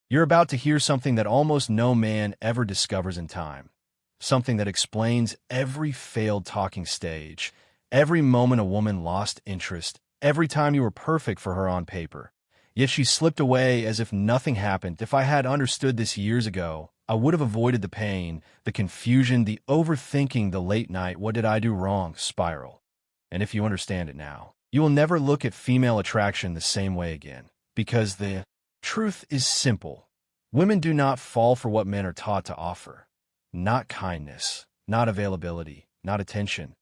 You're about to hear something that almost no man ever discovers in time. Something that explains every failed talking stage, every moment a woman lost interest, every time you were perfect for her on paper. Yet she slipped away as if nothing happened. If I had understood this years ago, I would have avoided the pain, the confusion, the overthinking, the late night, what did I do wrong spiral. And if you understand it now, you will never look at female attraction the same way again. Because the truth is simple. Women do not fall for what men are taught to offer. Not kindness, not availability, not attention,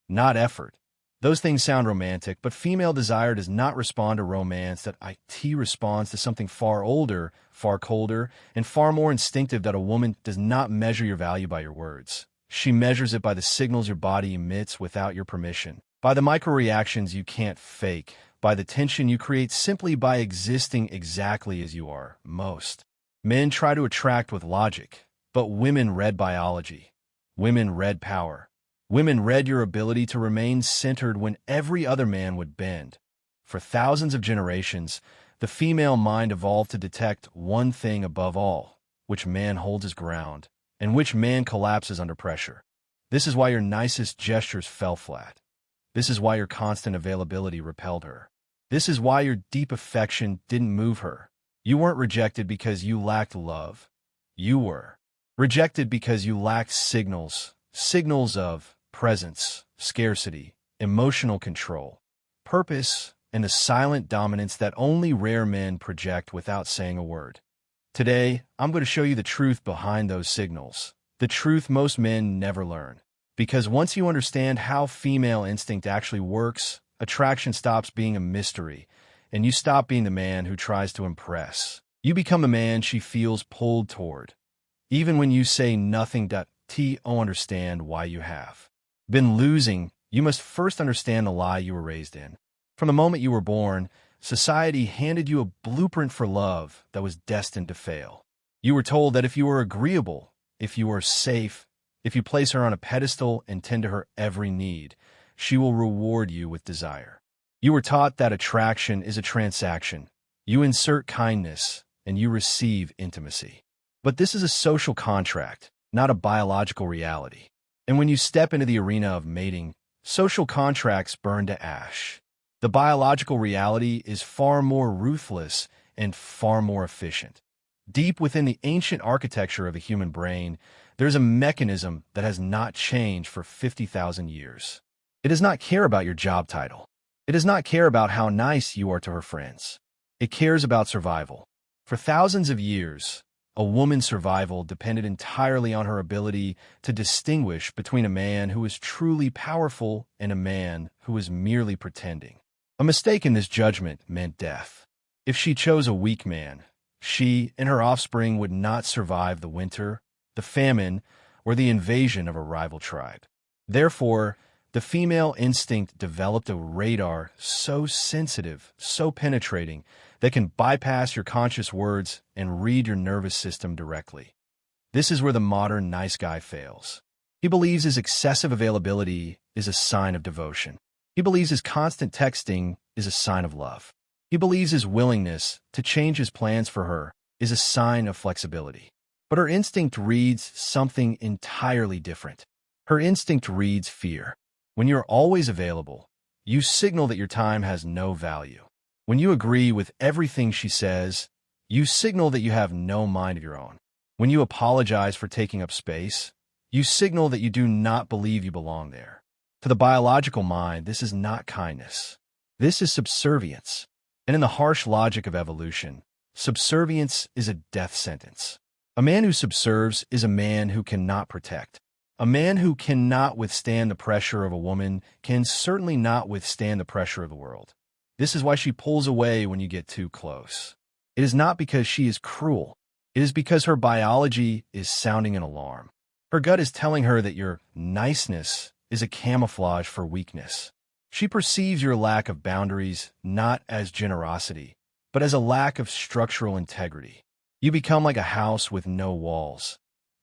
not effort. Those things sound romantic, but female desire does not respond to romance. That it responds to something far older, far colder, and far more instinctive. That a woman does not measure your value by your words. She measures it by the signals your body emits without your permission, by the micro-reactions you can't fake, by the tension you create simply by existing exactly as you are. Most men try to attract with logic, but women read biology. Women read power. Women read your ability to remain centered when every other man would bend. For thousands of generations, the female mind evolved to detect one thing above all: which man holds his ground, and which man collapses under pressure. This is why your nicest gestures fell flat. This is why your constant availability repelled her. This is why your deep affection didn't move her. You weren't rejected because you lacked love. You were rejected because you lacked signals of presence, scarcity, emotional control, purpose, and a silent dominance that only rare men project without saying a word. Today, I'm going to show you the truth behind those signals, the truth most men never learn. Because once you understand how female instinct actually works, attraction stops being a mystery, and you stop being the man who tries to impress. You become the man she feels pulled toward. Even when you say nothing. Understand why you have been losing. You must first understand the lie you were raised in. From the moment you were born, society handed you a blueprint for love that was destined to fail. You were told that if you were agreeable, if you were safe, if you place her on a pedestal and tend to her every need, she will reward you with desire. You were taught that attraction is a transaction. You insert kindness, and you receive intimacy. But this is a social contract, not a biological reality. And when you step into the arena of mating, social contracts burn to ash. The biological reality is far more ruthless and far more efficient. Deep within the ancient architecture of the human brain, there's a mechanism that has not changed for 50,000 years. It does not care about your job title. It does not care about how nice you are to her friends. It cares about survival. For thousands of years, a woman's survival depended entirely on her ability to distinguish between a man who was truly powerful and a man who was merely pretending. A mistake in this judgment meant death. If she chose a weak man, she and her offspring would not survive the winter, the famine, or the invasion of a rival tribe. Therefore, the female instinct developed a radar so sensitive, so penetrating, that can bypass your conscious words and read your nervous system directly. This is where the modern nice guy fails. He believes his excessive availability is a sign of devotion. He believes his constant texting is a sign of love. He believes his willingness to change his plans for her is a sign of flexibility. But her instinct reads something entirely different. Her instinct reads fear. When you're always available, you signal that your time has no value. When you agree with everything she says, you signal that you have no mind of your own. When you apologize for taking up space, you signal that you do not believe you belong there. To the biological mind, this is not kindness. This is subservience. And in the harsh logic of evolution, subservience is a death sentence. A man who subserves is a man who cannot protect. A man who cannot withstand the pressure of a woman can certainly not withstand the pressure of the world. This is why she pulls away when you get too close. It is not because she is cruel. It is because her biology is sounding an alarm. Her gut is telling her that your niceness is a camouflage for weakness. She perceives your lack of boundaries not as generosity, but as a lack of structural integrity. You become like a house with no walls,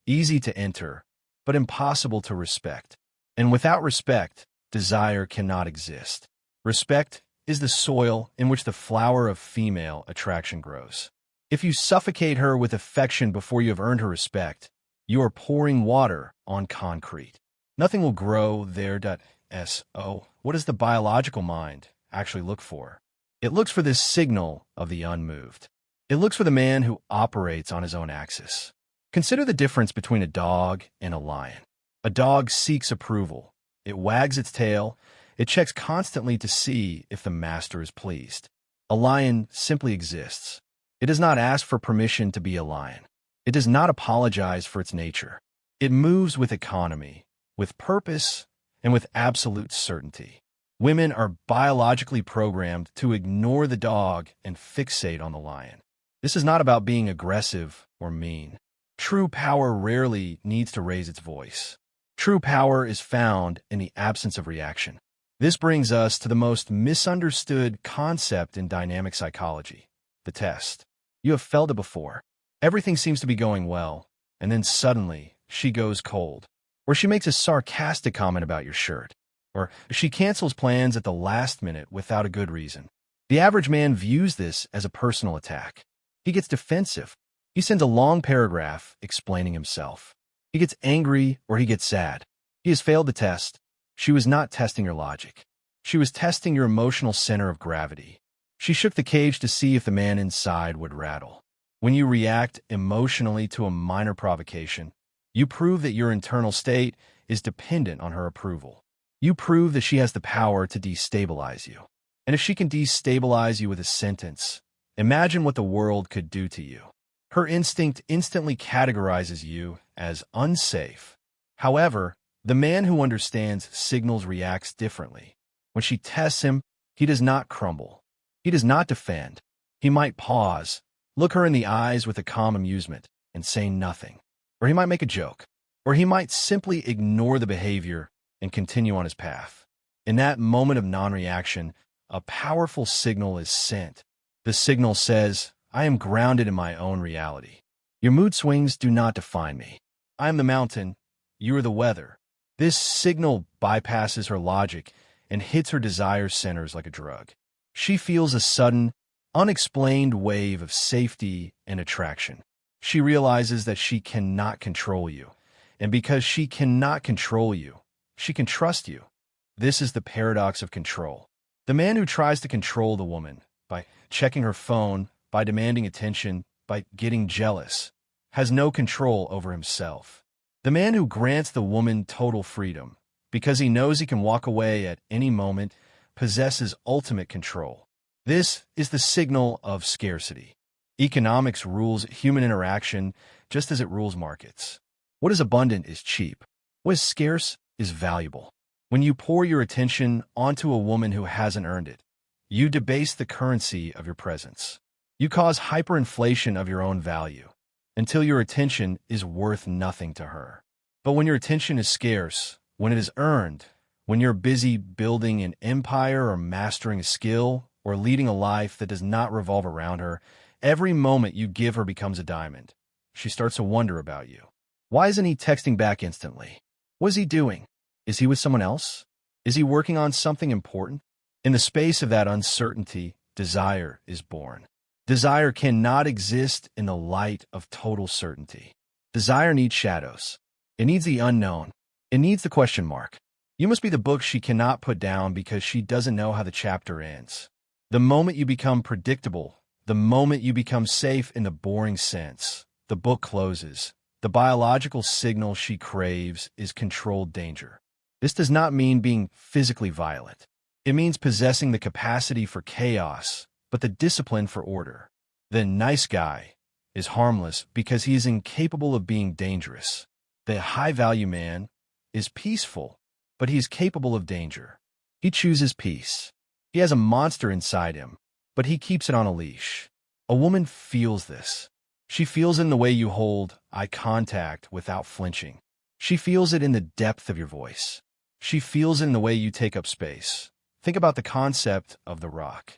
easy to enter, but impossible to respect. And without respect, desire cannot exist. Respect is the soil in which the flower of female attraction grows. If you suffocate her with affection before you have earned her respect, you are pouring water on concrete. Nothing will grow there. So, what does the biological mind actually look for? It looks for this signal of the unmoved. It looks for the man who operates on his own axis. Consider the difference between a dog and a lion. A dog seeks approval. It wags its tail. It checks constantly to see if the master is pleased. A lion simply exists. It does not ask for permission to be a lion. It does not apologize for its nature. It moves with economy, with purpose, and with absolute certainty. Women are biologically programmed to ignore the dog and fixate on the lion. This is not about being aggressive or mean. True power rarely needs to raise its voice. True power is found in the absence of reaction. This brings us to the most misunderstood concept in dynamic psychology, the test. You have felt it before. Everything seems to be going well, and then suddenly she goes cold. Or she makes a sarcastic comment about your shirt. Or she cancels plans at the last minute without a good reason. The average man views this as a personal attack. He gets defensive. He sends a long paragraph explaining himself. He gets angry or he gets sad. He has failed the test. She was not testing your logic. She was testing your emotional center of gravity. She shook the cage to see if the man inside would rattle. When you react emotionally to a minor provocation, you prove that your internal state is dependent on her approval. You prove that she has the power to destabilize you. And if she can destabilize you with a sentence, imagine what the world could do to you. Her instinct instantly categorizes you as unsafe. However, the man who understands signals reacts differently. When she tests him, he does not crumble. He does not defend. He might pause, look her in the eyes with a calm amusement, and say nothing. Or he might make a joke. Or he might simply ignore the behavior and continue on his path. In that moment of non-reaction, a powerful signal is sent. The signal says, I am grounded in my own reality. Your mood swings do not define me. I am the mountain. You are the weather. This signal bypasses her logic and hits her desire centers like a drug. She feels a sudden, unexplained wave of safety and attraction. She realizes that she cannot control you. And because she cannot control you, she can trust you. This is the paradox of control. The man who tries to control the woman by checking her phone, by demanding attention, by getting jealous, has no control over himself. The man who grants the woman total freedom, because he knows he can walk away at any moment, possesses ultimate control. This is the signal of scarcity. Economics rules human interaction just as it rules markets. What is abundant is cheap. What is scarce is valuable. When you pour your attention onto a woman who hasn't earned it, you debase the currency of your presence. You cause hyperinflation of your own value, until your attention is worth nothing to her. But when your attention is scarce, when it is earned, when you're busy building an empire or mastering a skill or leading a life that does not revolve around her, every moment you give her becomes a diamond. She starts to wonder about you. Why isn't he texting back instantly? What is he doing? Is he with someone else? Is he working on something important? In the space of that uncertainty, desire is born. Desire cannot exist in the light of total certainty. Desire needs shadows. It needs the unknown. It needs the question mark. You must be the book she cannot put down because she doesn't know how the chapter ends. The moment you become predictable, the moment you become safe in the boring sense, the book closes. The biological signal she craves is controlled danger. This does not mean being physically violent. It means possessing the capacity for chaos, but the discipline for order. The nice guy is harmless because he is incapable of being dangerous. The high-value man is peaceful, but he is capable of danger. He chooses peace. He has a monster inside him, but he keeps it on a leash. A woman feels this. She feels it in the way you hold eye contact without flinching. She feels it in the depth of your voice. She feels it in the way you take up space. Think about the concept of the rock.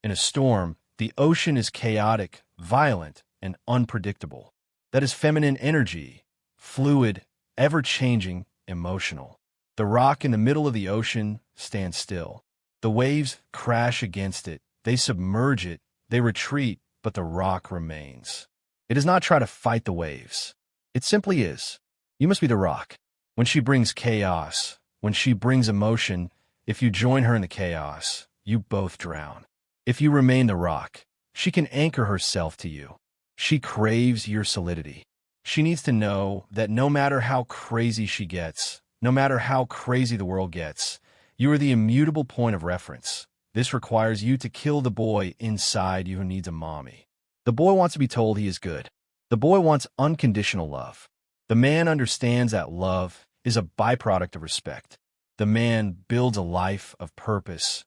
In a storm, the ocean is chaotic, violent, and unpredictable. That is feminine energy, fluid, ever-changing, emotional. The rock in the middle of the ocean stands still. The waves crash against it. They submerge it. They retreat. but the rock remains. It does not try to fight the waves. It simply is. You must be the rock. When she brings chaos, when she brings emotion, if you join her in the chaos, you both drown. If you remain the rock, she can anchor herself to you. She craves your solidity. She needs to know that no matter how crazy she gets, no matter how crazy the world gets, you are the immutable point of reference. This requires you to kill the boy inside you who needs a mommy. The boy wants to be told he is good. The boy wants unconditional love. The man understands that love is a byproduct of respect. The man builds a life of purpose.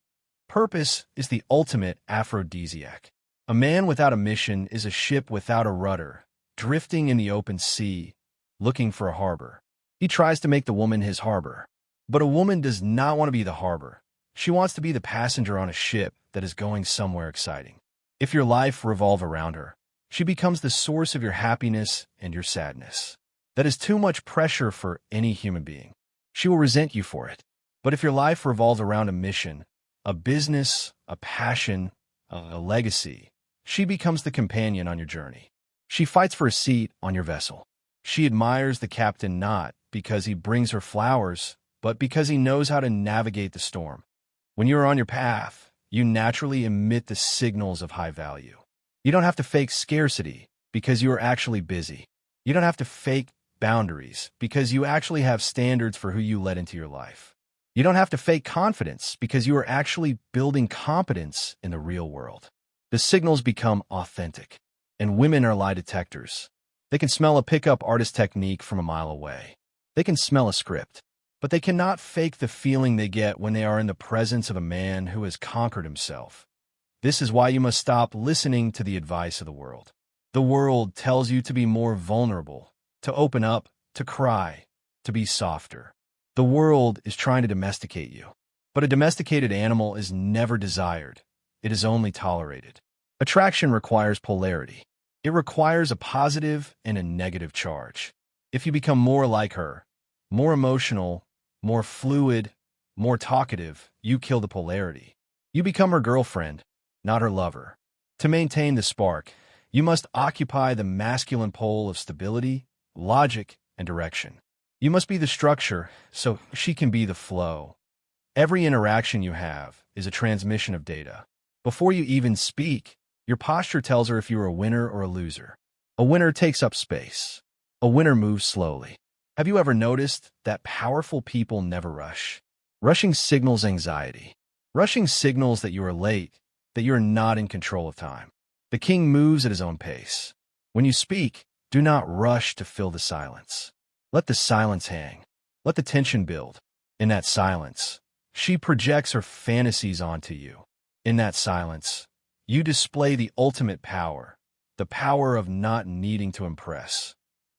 Purpose is the ultimate aphrodisiac. A man without a mission is a ship without a rudder, drifting in the open sea, looking for a harbor. He tries to make the woman his harbor. But a woman does not want to be the harbor. She wants to be the passenger on a ship that is going somewhere exciting. If your life revolves around her, she becomes the source of your happiness and your sadness. That is too much pressure for any human being. She will resent you for it. But if your life revolves around a mission, a business, a passion, a legacy, she becomes the companion on your journey. She fights for a seat on your vessel. She admires the captain not because he brings her flowers, but because he knows how to navigate the storm. When you are on your path, you naturally emit the signals of high value. You don't have to fake scarcity because you are actually busy. You don't have to fake boundaries because you actually have standards for who you let into your life. You don't have to fake confidence because you are actually building competence in the real world. The signals become authentic, and women are lie detectors. They can smell a pickup artist technique from a mile away. They can smell a script, but they cannot fake the feeling they get when they are in the presence of a man who has conquered himself. This is why you must stop listening to the advice of the world. The world tells you to be more vulnerable, to open up, to cry, to be softer. The world is trying to domesticate you. But a domesticated animal is never desired. It is only tolerated. Attraction requires polarity. It requires a positive and a negative charge. If you become more like her, more emotional, more fluid, more talkative, you kill the polarity. You become her girlfriend, not her lover. To maintain the spark, you must occupy the masculine pole of stability, logic, and direction. You must be the structure so she can be the flow. Every interaction you have is a transmission of data. Before you even speak, your posture tells her if you are a winner or a loser. A winner takes up space. A winner moves slowly. Have you ever noticed that powerful people never rush? Rushing signals anxiety. Rushing signals that you are late, that you are not in control of time. The king moves at his own pace. When you speak, do not rush to fill the silence. Let the silence hang. Let the tension build. In that silence, she projects her fantasies onto you. In that silence, you display the ultimate power, the power of not needing to impress.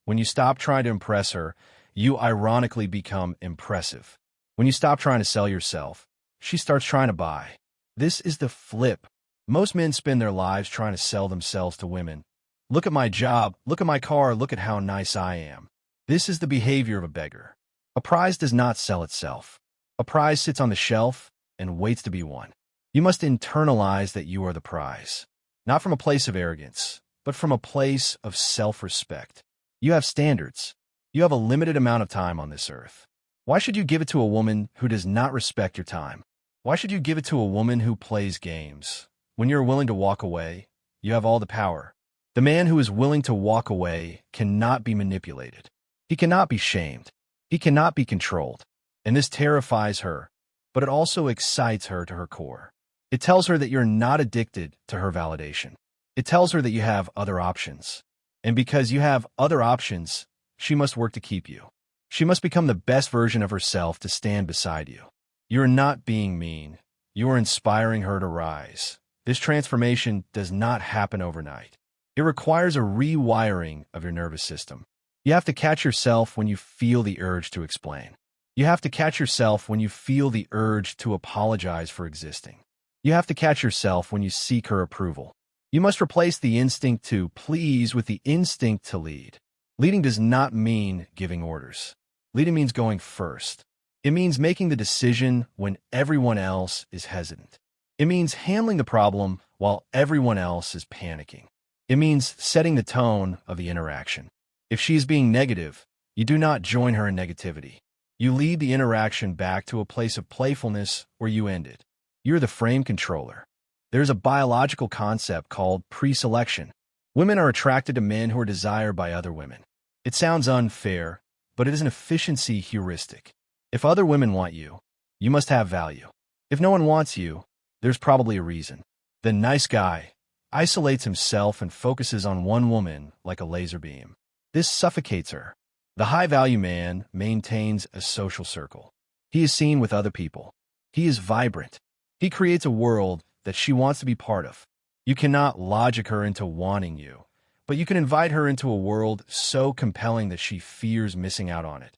When you stop trying to impress her, you ironically become impressive. When you stop trying to sell yourself, she starts trying to buy. This is the flip. Most men spend their lives trying to sell themselves to women. Look at my job, look at my car, look at how nice I am. This is the behavior of a beggar. A prize does not sell itself. A prize sits on the shelf and waits to be won. You must internalize that you are the prize, not from a place of arrogance, but from a place of self-respect. You have standards. You have a limited amount of time on this earth. Why should you give it to a woman who does not respect your time? Why should you give it to a woman who plays games? When you're willing to walk away, you have all the power. The man who is willing to walk away cannot be manipulated. He cannot be shamed. He cannot be controlled. And this terrifies her, but it also excites her to her core. It tells her that you're not addicted to her validation. It tells her that you have other options. And because you have other options, she must work to keep you. She must become the best version of herself to stand beside you. You're not being mean. You are inspiring her to rise. This transformation does not happen overnight. It requires a rewiring of your nervous system. You have to catch yourself when you feel the urge to explain. You have to catch yourself when you feel the urge to apologize for existing. You have to catch yourself when you seek her approval. You must replace the instinct to please with the instinct to lead. Leading does not mean giving orders. Leading means going first. It means making the decision when everyone else is hesitant. It means handling the problem while everyone else is panicking. It means setting the tone of the interaction. If she is being negative, you do not join her in negativity. You lead the interaction back to a place of playfulness where you end it. You're the frame controller. There's a biological concept called pre-selection. Women are attracted to men who are desired by other women. It sounds unfair, but it is an efficiency heuristic. If other women want you, you must have value. If no one wants you, there's probably a reason. The nice guy isolates himself and focuses on one woman like a laser beam. This suffocates her. The high-value man maintains a social circle. He is seen with other people. He is vibrant. He creates a world that she wants to be part of. You cannot logic her into wanting you, but you can invite her into a world so compelling that she fears missing out on it.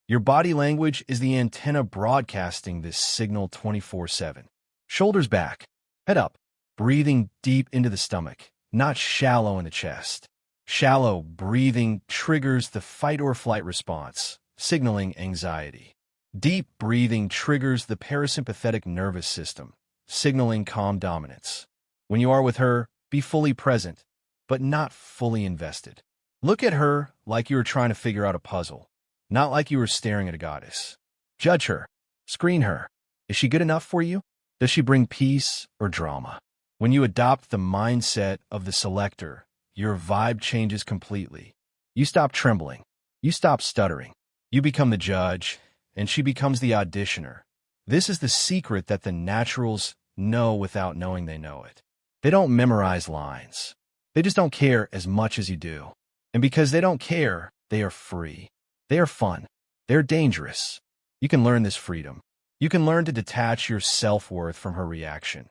Your body language is the antenna broadcasting this signal 24/7. Shoulders back, head up, breathing deep into the stomach, not shallow in the chest. Shallow breathing triggers the fight or flight response, signaling anxiety. Deep breathing triggers the parasympathetic nervous system, signaling calm dominance. When you are with her, be fully present, but not fully invested. Look at her like you are trying to figure out a puzzle, not like you are staring at a goddess. Judge her. Screen her. Is she good enough for you? Does she bring peace or drama? When you adopt the mindset of the selector, your vibe changes completely. You stop trembling. You stop stuttering. You become the judge, and she becomes the auditioner. This is the secret that the naturals know without knowing they know it. They don't memorize lines. They just don't care as much as you do. And because they don't care, they are free. They are fun. They're dangerous. You can learn this freedom. You can learn to detach your self-worth from her reaction.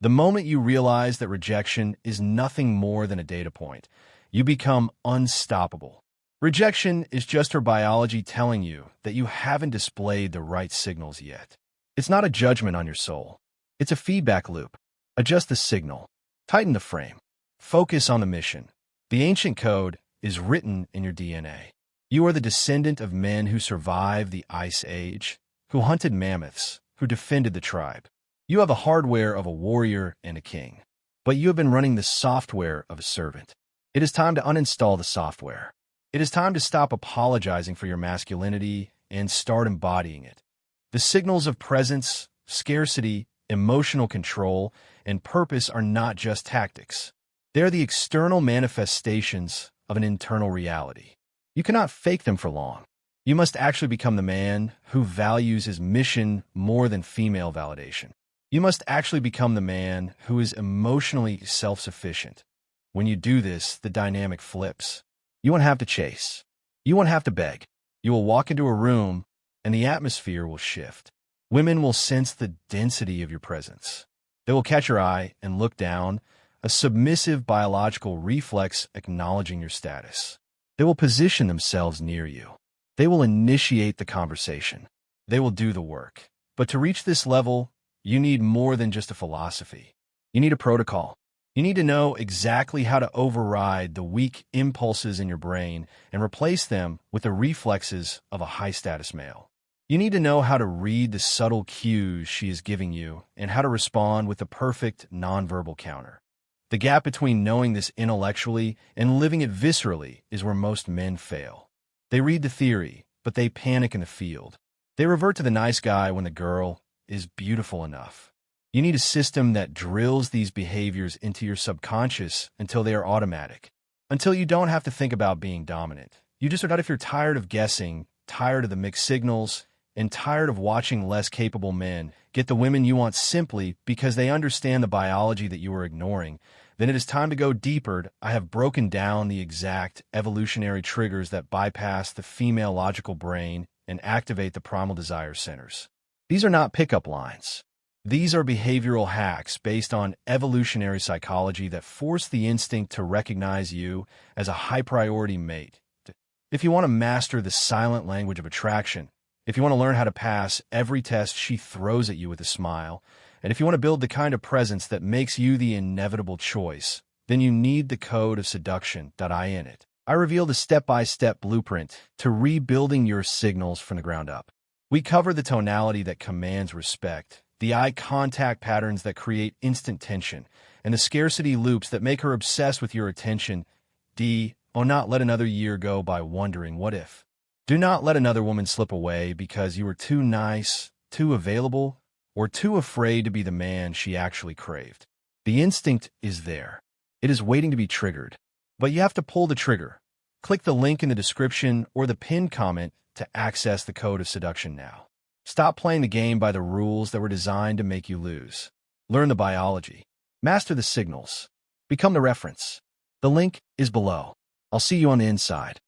The moment you realize that rejection is nothing more than a data point, you become unstoppable. Rejection is just her biology telling you that you haven't displayed the right signals yet. It's not a judgment on your soul. It's a feedback loop. Adjust the signal. Tighten the frame. Focus on the mission. The ancient code is written in your DNA. You are the descendant of men who survived the Ice Age, who hunted mammoths, who defended the tribe. You have the hardware of a warrior and a king, but you have been running the software of a servant. It is time to uninstall the software. It is time to stop apologizing for your masculinity and start embodying it. The signals of presence, scarcity, emotional control, and purpose are not just tactics. They're the external manifestations of an internal reality. You cannot fake them for long. You must actually become the man who values his mission more than female validation. You must actually become the man who is emotionally self-sufficient. When you do this, the dynamic flips. You won't have to chase. You won't have to beg. You will walk into a room, and the atmosphere will shift. Women will sense the density of your presence. They will catch your eye and look down, a submissive biological reflex acknowledging your status. They will position themselves near you. They will initiate the conversation. They will do the work. But to reach this level, you need more than just a philosophy. You need a protocol. You need to know exactly how to override the weak impulses in your brain and replace them with the reflexes of a high-status male. You need to know how to read the subtle cues she is giving you and how to respond with the perfect nonverbal counter. The gap between knowing this intellectually and living it viscerally is where most men fail. They read the theory, but they panic in the field. They revert to the nice guy when the girl is beautiful enough. You need a system that drills these behaviors into your subconscious until they are automatic, until you don't have to think about being dominant. You just are not if you're tired of guessing, tired of the mixed signals, and tired of watching less capable men get the women you want simply because they understand the biology that you are ignoring, then it is time to go deeper. I have broken down the exact evolutionary triggers that bypass the female logical brain and activate the primal desire centers. These are not pickup lines. These are behavioral hacks based on evolutionary psychology that force the instinct to recognize you as a high-priority mate. If you want to master the silent language of attraction, if you want to learn how to pass every test she throws at you with a smile, and if you want to build the kind of presence that makes you the inevitable choice, then you need the code of seduction.I in it. I reveal the step-by-step blueprint to rebuilding your signals from the ground up. We cover the tonality that commands respect, the eye contact patterns that create instant tension, and the scarcity loops that make her obsessed with your attention. D. Oh, not let another year go by wondering what if. Do not let another woman slip away because you were too nice, too available, or too afraid to be the man she actually craved. The instinct is there. It is waiting to be triggered. But you have to pull the trigger. Click the link in the description or the pinned comment to access the code of seduction now. Stop playing the game by the rules that were designed to make you lose. Learn the biology. Master the signals. Become the reference. The link is below. I'll see you on the inside.